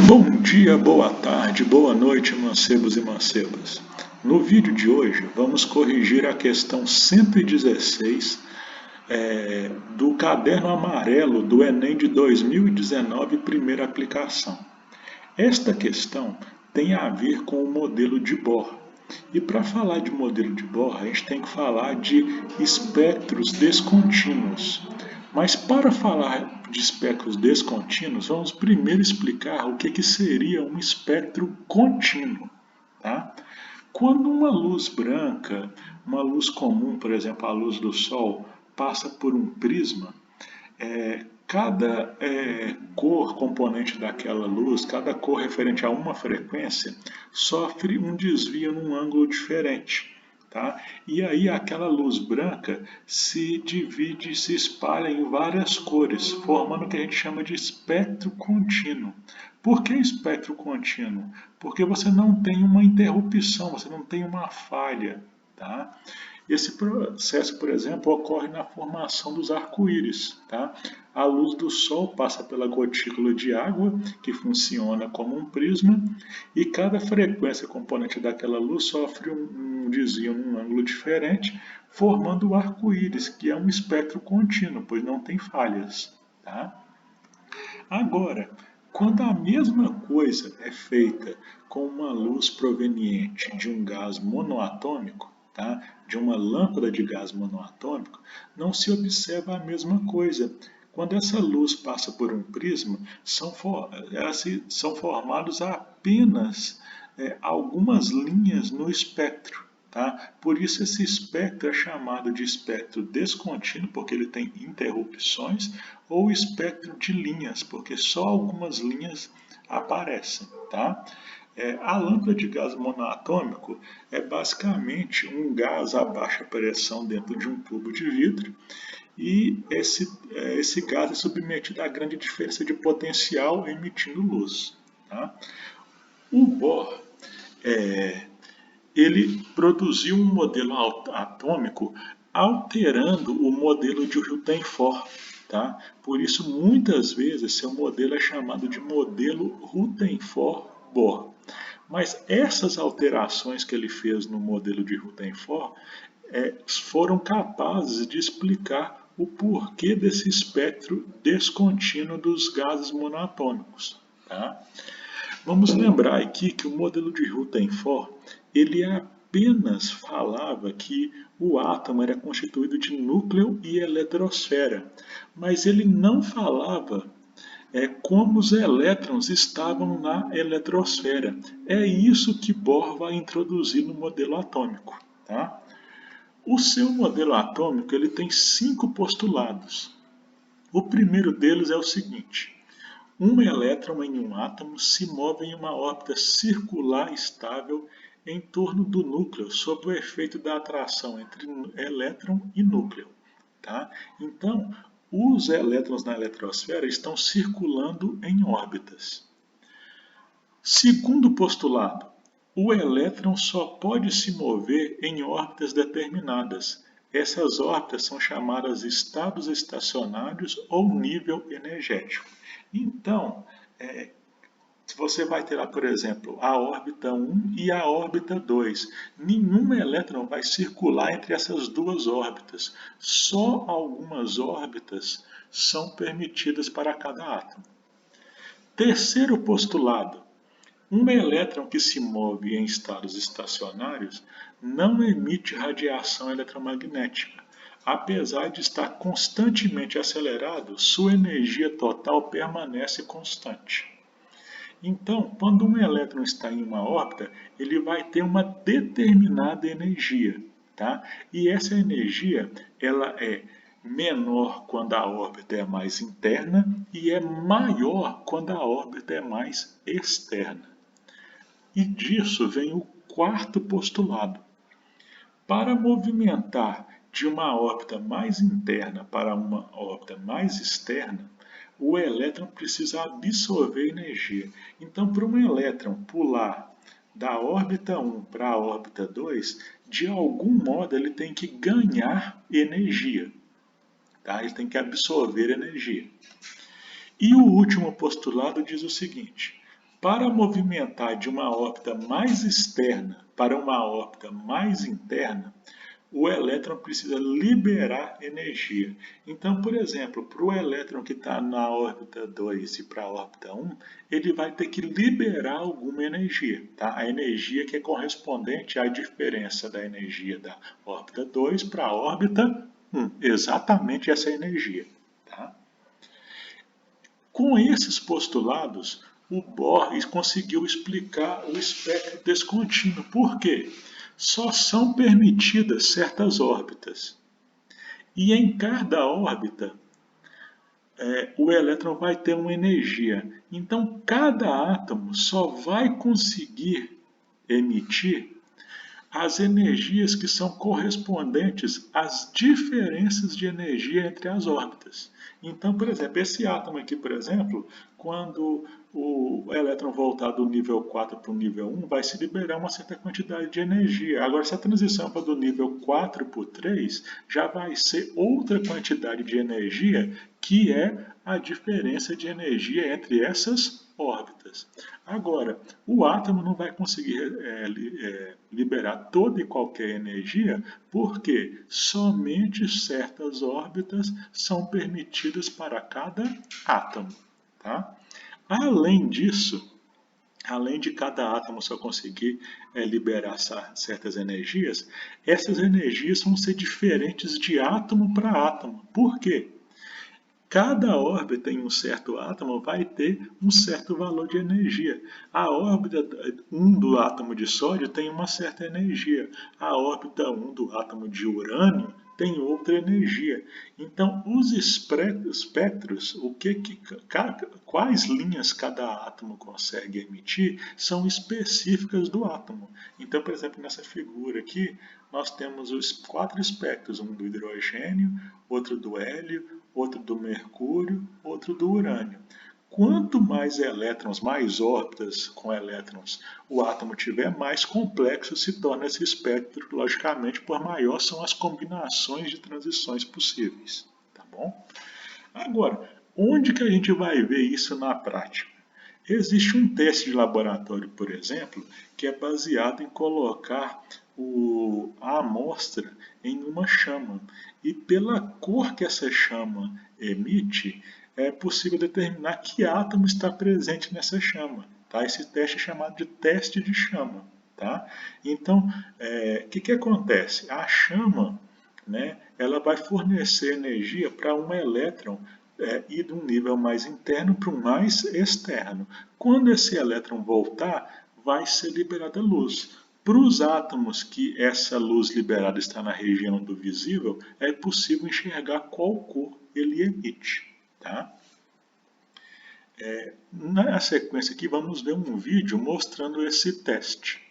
Bom dia, boa tarde, boa noite, mancebos e mancebas. No vídeo de hoje, vamos corrigir a questão 116 do caderno amarelo do Enem de 2019, primeira aplicação. Esta questão tem a ver com o modelo de Bohr. E para falar de modelo de Bohr, a gente tem que falar de espectros descontínuos. Mas para falar de espectros descontínuos, vamos primeiro explicar o que seria um espectro contínuo. Tá? Quando uma luz branca, uma luz comum, por exemplo, a luz do Sol, passa por um prisma, cada cor componente daquela luz, cada cor referente a uma frequência, sofre um desvio num ângulo diferente. Tá? E aí aquela luz branca se divide, se espalha em várias cores, formando o que a gente chama de espectro contínuo. Por que espectro contínuo? Porque você não tem uma interrupção, você não tem uma falha. Tá? Esse processo, por exemplo, ocorre na formação dos arco-íris. Tá? A luz do Sol passa pela gotícula de água, que funciona como um prisma, e cada frequência componente daquela luz sofre um desvio num ângulo diferente, formando o arco-íris, que é um espectro contínuo, pois não tem falhas. Tá? Agora, quando a mesma coisa é feita com uma luz proveniente de um gás monoatômico, tá? De uma lâmpada de gás monoatômico, não se observa a mesma coisa. Quando essa luz passa por um prisma, são formados apenas algumas linhas no espectro. Tá? Por isso esse espectro é chamado de espectro descontínuo, porque ele tem interrupções, ou espectro de linhas, porque só algumas linhas aparecem. Tá? A lâmpada de gás monoatômico é basicamente um gás a baixa pressão dentro de um tubo de vidro, e esse gás é submetido a grande diferença de potencial emitindo luz. Tá? O Bohr ele produziu um modelo atômico alterando o modelo de Rutherford. Tá? Por isso, muitas vezes, seu modelo é chamado de modelo Rutherford-Bohr. Mas essas alterações que ele fez no modelo de Rutherford foram capazes de explicar o porquê desse espectro descontínuo dos gases monoatômicos. Tá? Vamos lembrar aqui que o modelo de Rutherford ele apenas falava que o átomo era constituído de núcleo e eletrosfera, mas ele não falava como os elétrons estavam na eletrosfera. É isso que Bohr vai introduzir no modelo atômico. Tá? O seu modelo atômico ele tem 5 postulados. O primeiro deles é o seguinte: um elétron em um átomo se move em uma órbita circular estável em torno do núcleo sob o efeito da atração entre elétron e núcleo. Tá? Então, os elétrons na eletrosfera estão circulando em órbitas. Segundo postulado, o elétron só pode se mover em órbitas determinadas. Essas órbitas são chamadas estados estacionários ou nível energético. Então, você vai ter lá, por exemplo, a órbita 1 e a órbita 2. Nenhum elétron vai circular entre essas duas órbitas. Só algumas órbitas são permitidas para cada átomo. Terceiro postulado: um elétron que se move em estados estacionários não emite radiação eletromagnética. Apesar de estar constantemente acelerado, sua energia total permanece constante. Então, quando um elétron está em uma órbita, ele vai ter uma determinada energia. Tá? E essa energia ela é menor quando a órbita é mais interna e é maior quando a órbita é mais externa. E disso vem o quarto postulado. Para movimentar de uma órbita mais interna para uma órbita mais externa, o elétron precisa absorver energia. Então, para um elétron pular da órbita 1 para a órbita 2, de algum modo ele tem que ganhar energia. Tá? Ele tem que absorver energia. E o último postulado diz o seguinte: Para movimentar de uma órbita mais externa para uma órbita mais interna, o elétron precisa liberar energia. Então, por exemplo, para o elétron que está na órbita 2 e para a órbita 1, ele vai ter que liberar alguma energia. Tá? A energia que é correspondente à diferença da energia da órbita 2 para a órbita 1. Exatamente essa energia. Tá? Com esses postulados, o Bohr conseguiu explicar o espectro descontínuo. Por quê? Só são permitidas certas órbitas. E em cada órbita, o elétron vai ter uma energia. Então, cada átomo só vai conseguir emitir as energias que são correspondentes às diferenças de energia entre as órbitas. Então, por exemplo, esse átomo aqui, por exemplo, quando o elétron voltar do nível 4 para o nível 1, vai se liberar uma certa quantidade de energia. Agora, se a transição for do nível 4 para o 3, já vai ser outra quantidade de energia, que é a diferença de energia entre essas órbitas. Agora, o átomo não vai conseguir liberar toda e qualquer energia, porque somente certas órbitas são permitidas para cada átomo. Tá? Além disso, além de cada átomo só conseguir liberar certas energias, essas energias vão ser diferentes de átomo para átomo. Por quê? Cada órbita em um certo átomo vai ter um certo valor de energia. A órbita 1 do átomo de sódio tem uma certa energia. A órbita 1 do átomo de urânio tem outra energia. Então, os espectros, quais linhas cada átomo consegue emitir, são específicas do átomo. Então, por exemplo, nessa figura aqui, nós temos os 4 espectros, um do hidrogênio, outro do hélio, outro do mercúrio, outro do urânio. Quanto mais elétrons, mais órbitas com elétrons o átomo tiver, mais complexo se torna esse espectro. Logicamente, por maior são as combinações de transições possíveis. Tá bom? Agora, onde que a gente vai ver isso na prática? Existe um teste de laboratório, por exemplo, que é baseado em colocar a amostra em uma chama. E pela cor que essa chama emite, é possível determinar que átomo está presente nessa chama. Tá? Esse teste é chamado de teste de chama. Tá? Então, o que acontece? A chama, né, ela vai fornecer energia para um elétron ir de um nível mais interno para um mais externo. Quando esse elétron voltar, vai ser liberada luz. Para os átomos que essa luz liberada está na região do visível, é possível enxergar qual cor ele emite. Tá? Na sequência aqui, vamos ver um vídeo mostrando esse teste.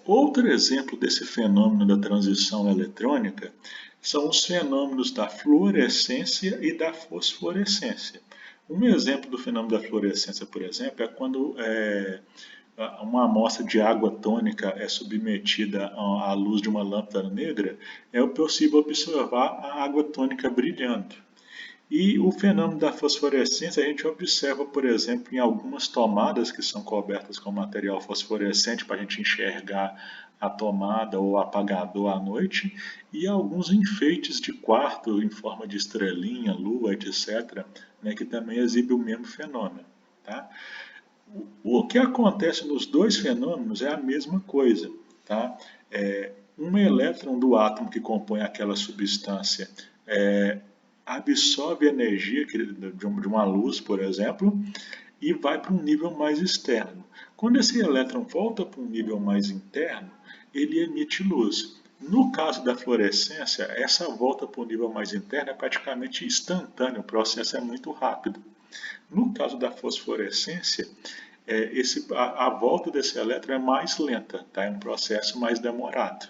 Outro exemplo desse fenômeno da transição eletrônica são os fenômenos da fluorescência e da fosforescência. Um exemplo do fenômeno da fluorescência, por exemplo, é quando uma amostra de água tônica é submetida à luz de uma lâmpada negra, é possível observar a água tônica brilhando. E o fenômeno da fosforescência a gente observa, por exemplo, em algumas tomadas que são cobertas com material fosforescente para a gente enxergar a tomada ou apagador à noite, e alguns enfeites de quarto em forma de estrelinha, lua, etc., né, que também exibe o mesmo fenômeno. Tá? O que acontece nos dois fenômenos é a mesma coisa. Tá? Um elétron do átomo que compõe aquela substância absorve energia de uma luz, por exemplo, e vai para um nível mais externo. Quando esse elétron volta para um nível mais interno, ele emite luz. No caso da fluorescência, essa volta para o nível mais interno é praticamente instantânea, o processo é muito rápido. No caso da fosforescência, a volta desse elétron é mais lenta, tá? É um processo mais demorado.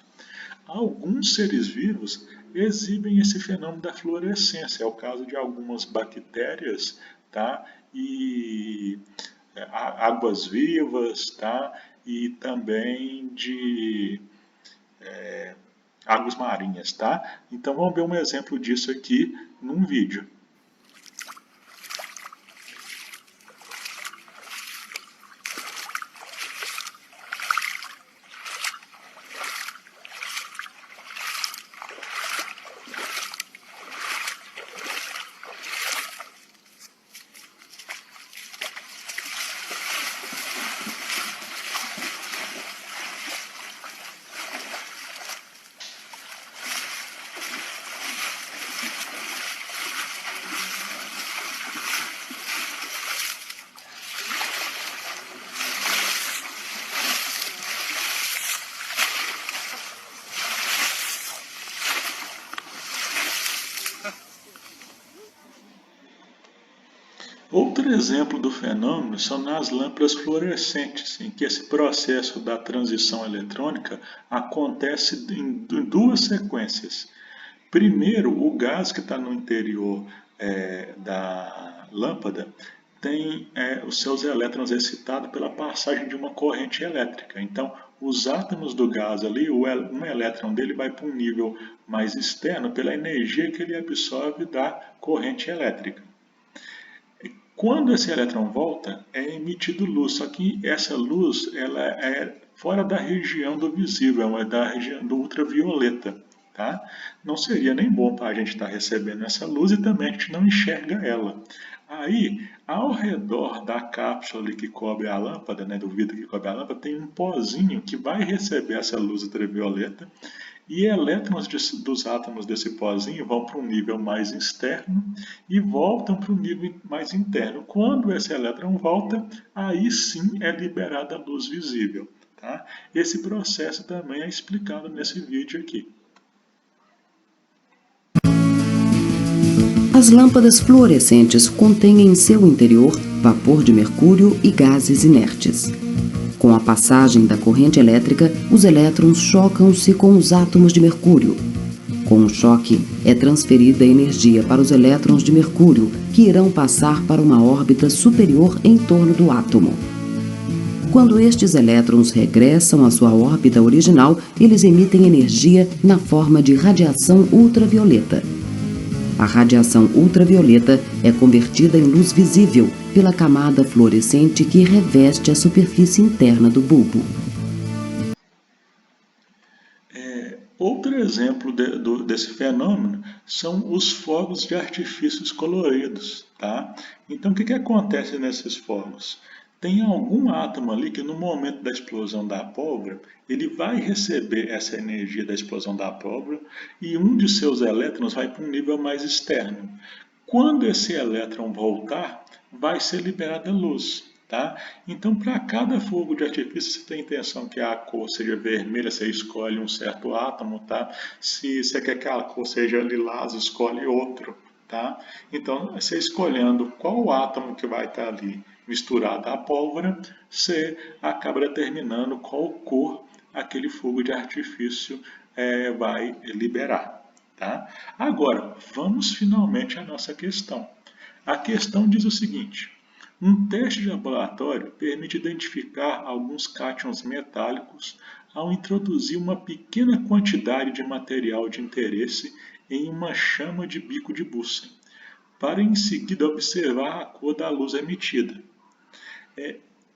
Alguns seres vivos exibem esse fenômeno da fluorescência, é o caso de algumas bactérias, tá? E águas vivas, tá? E também de águas marinhas, tá? Então vamos ver um exemplo disso aqui num vídeo. Outro exemplo do fenômeno são nas lâmpadas fluorescentes, em que esse processo da transição eletrônica acontece em duas sequências. Primeiro, o gás que está no interior da lâmpada tem os seus elétrons excitados pela passagem de uma corrente elétrica. Então, os átomos do gás ali, um elétron dele vai para um nível mais externo pela energia que ele absorve da corrente elétrica. Quando esse elétron volta, é emitido luz, só que essa luz ela é fora da região do visível, é da região do ultravioleta. Tá? Não seria nem bom para a gente estar recebendo essa luz e também a gente não enxerga ela. Aí, ao redor da cápsula que cobre a lâmpada, né, do vidro que cobre a lâmpada, tem um pozinho que vai receber essa luz ultravioleta e elétrons dos átomos desse pozinho vão para um nível mais externo e voltam para um nível mais interno. Quando esse elétron volta, aí sim é liberada a luz visível. Tá? Esse processo também é explicado nesse vídeo aqui. As lâmpadas fluorescentes contêm em seu interior vapor de mercúrio e gases inertes. Com a passagem da corrente elétrica, os elétrons chocam-se com os átomos de mercúrio. Com o choque, é transferida energia para os elétrons de mercúrio, que irão passar para uma órbita superior em torno do átomo. Quando estes elétrons regressam à sua órbita original, eles emitem energia na forma de radiação ultravioleta. A radiação ultravioleta é convertida em luz visível pela camada fluorescente que reveste a superfície interna do bulbo. Outro exemplo desse fenômeno são os fogos de artifícios coloridos. Tá? Então, o que acontece nesses fogos? Tem algum átomo ali que no momento da explosão da pólvora, ele vai receber essa energia da explosão da pólvora e um de seus elétrons vai para um nível mais externo. Quando esse elétron voltar, vai ser liberada luz. Tá? Então, para cada fogo de artifício, você tem a intenção que a cor seja vermelha, você escolhe um certo átomo. Tá? Se você quer que a cor seja lilás, escolhe outro. Tá? Então, você escolhendo qual átomo que vai estar ali misturado à pólvora, você acaba determinando qual cor aquele fogo de artifício vai liberar. Tá? Agora, vamos finalmente à nossa questão. A questão diz o seguinte: um teste de laboratório permite identificar alguns cátions metálicos ao introduzir uma pequena quantidade de material de interesse em uma chama de bico de Bunsen, para em seguida observar a cor da luz emitida.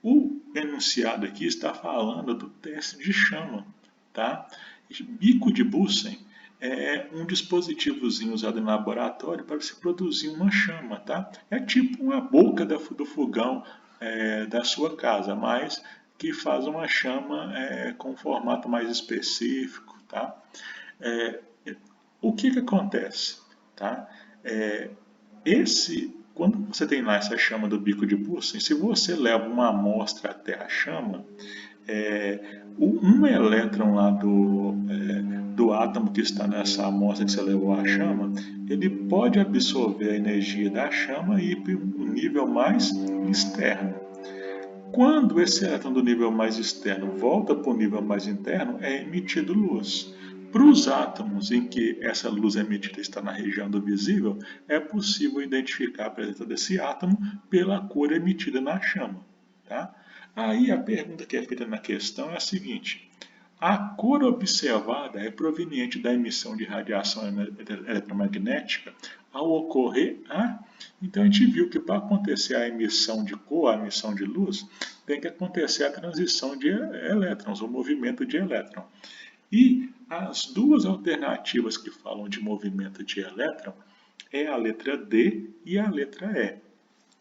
O enunciado aqui está falando do teste de chama. Tá? Bico de Bunsen é um dispositivozinho usado em laboratório para se produzir uma chama. Tá? É tipo uma boca do fogão da sua casa, mas que faz uma chama com um formato mais específico. Tá? O que acontece? Tá? Quando você tem lá essa chama do bico de Bunsen, se você leva uma amostra até a chama, um elétron lá do átomo que está nessa amostra que você levou à chama, ele pode absorver a energia da chama e ir para um nível mais externo. Quando esse elétron do nível mais externo volta para o nível mais interno, é emitido luz. Para os átomos em que essa luz emitida está na região do visível, é possível identificar a presença desse átomo pela cor emitida na chama. Tá? Aí a pergunta que é feita na questão é a seguinte: a cor observada é proveniente da emissão de radiação eletromagnética ao ocorrer a... Então a gente viu que para acontecer a emissão de cor, a emissão de luz, tem que acontecer a transição de elétrons, o movimento de elétron. E as duas alternativas que falam de movimento de elétron é a letra D e a letra E.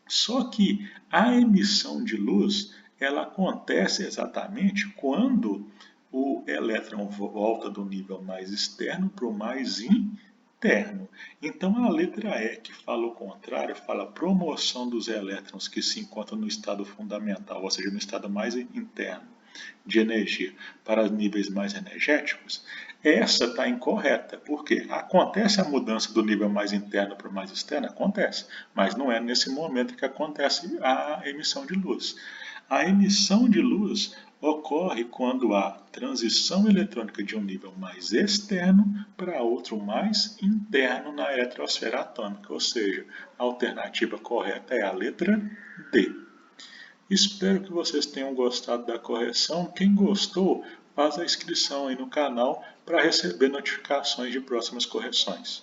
Só que a emissão de luz ela acontece exatamente quando o elétron volta do nível mais externo para o mais interno. Então a letra E, que fala o contrário, fala promoção dos elétrons que se encontram no estado fundamental, ou seja, no estado mais interno de energia para níveis mais energéticos, essa está incorreta. Por quê? Acontece a mudança do nível mais interno para o mais externo? Acontece, mas não é nesse momento que acontece a emissão de luz. A emissão de luz ocorre quando há transição eletrônica de um nível mais externo para outro mais interno na eletrosfera atômica, ou seja, a alternativa correta é a letra D. Espero que vocês tenham gostado da correção. Quem gostou, faz a inscrição aí no canal para receber notificações de próximas correções.